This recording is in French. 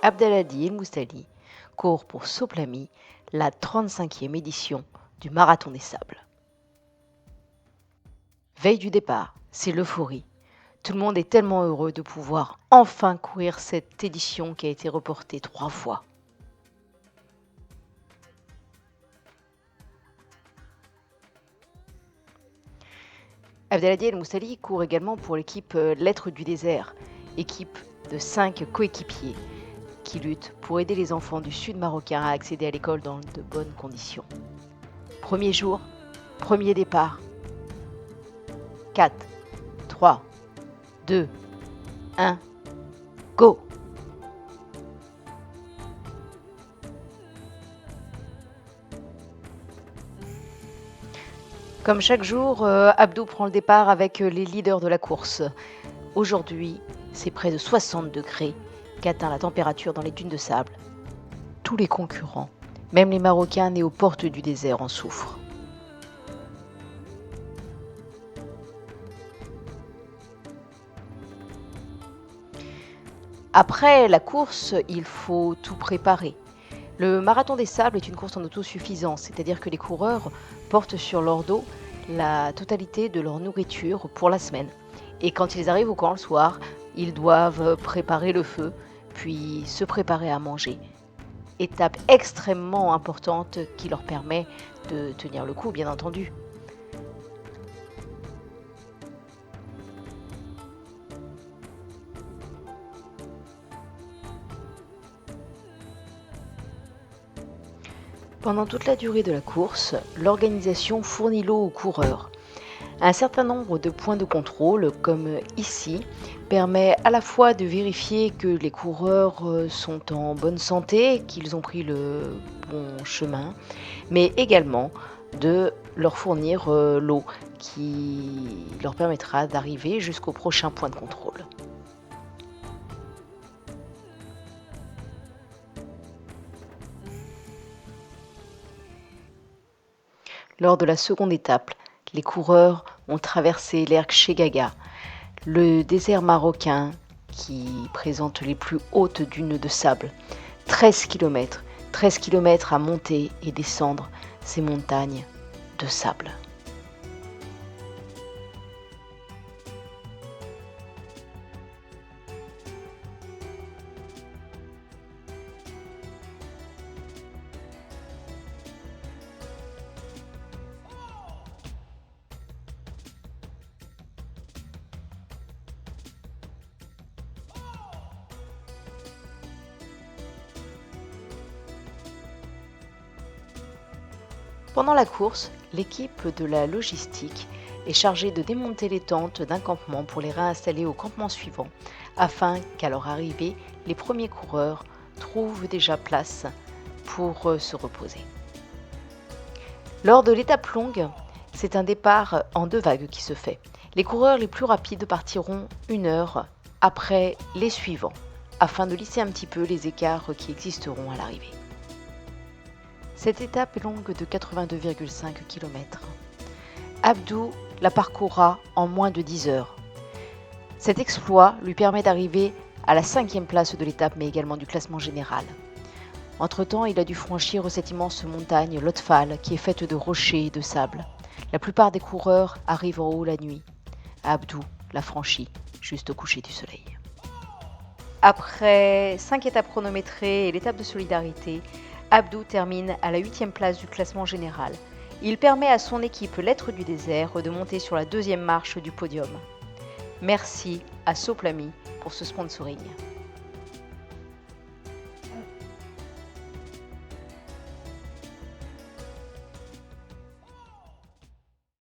Abdelhadi El Moustali court pour Soplamy la 35e édition du Marathon des Sables. Veille du départ, c'est l'euphorie. Tout le monde est tellement heureux de pouvoir enfin courir cette édition qui a été reportée 3 fois. Abdelhadi El Moustali court également pour l'équipe Lettres du désert, équipe de 5 coéquipiers qui luttent pour aider les enfants du sud marocain à accéder à l'école dans de bonnes conditions. Premier jour, premier départ. 4, 3, 2, 1, go! Comme chaque jour, Abdou prend le départ avec les leaders de la course. Aujourd'hui, c'est près de 60 degrés qu'atteint la température dans les dunes de sable. Tous les concurrents, même les Marocains nés aux portes du désert, en souffrent. Après la course, il faut tout préparer. Le marathon des sables est une course en autosuffisance, c'est-à-dire que les coureurs portent sur leur dos la totalité de leur nourriture pour la semaine. Et quand ils arrivent au camp le soir, ils doivent préparer le feu, puis se préparer à manger. Étape extrêmement importante qui leur permet de tenir le coup, bien entendu. Pendant toute la durée de la course, l'organisation fournit l'eau aux coureurs. Un certain nombre de points de contrôle, comme ici, permet à la fois de vérifier que les coureurs sont en bonne santé, qu'ils ont pris le bon chemin, mais également de leur fournir l'eau qui leur permettra d'arriver jusqu'au prochain point de contrôle. Lors de la seconde étape, les coureurs ont traversé l'Erg Chegaga, le désert marocain qui présente les plus hautes dunes de sable. 13 km à monter et descendre ces montagnes de sable. Pendant la course, l'équipe de la logistique est chargée de démonter les tentes d'un campement pour les réinstaller au campement suivant, afin qu'à leur arrivée, les premiers coureurs trouvent déjà place pour se reposer. Lors de l'étape longue, c'est un départ en 2 vagues qui se fait. Les coureurs les plus rapides partiront 1 heure après les suivants, afin de lisser un petit peu les écarts qui existeront à l'arrivée. Cette étape est longue de 82,5 km. Abdou la parcourra en moins de 10 heures. Cet exploit lui permet d'arriver à la 5e place de l'étape, mais également du classement général. Entre-temps, il a dû franchir cette immense montagne, l'Otfal, qui est faite de rochers et de sable. La plupart des coureurs arrivent en haut la nuit. Abdou l'a franchi juste au coucher du soleil. Après 5 étapes chronométrées et l'étape de solidarité, Abdou termine à la 8e place du classement général. Il permet à son équipe Lettres du désert de monter sur la 2e marche du podium. Merci à Soplamy pour ce sponsoring.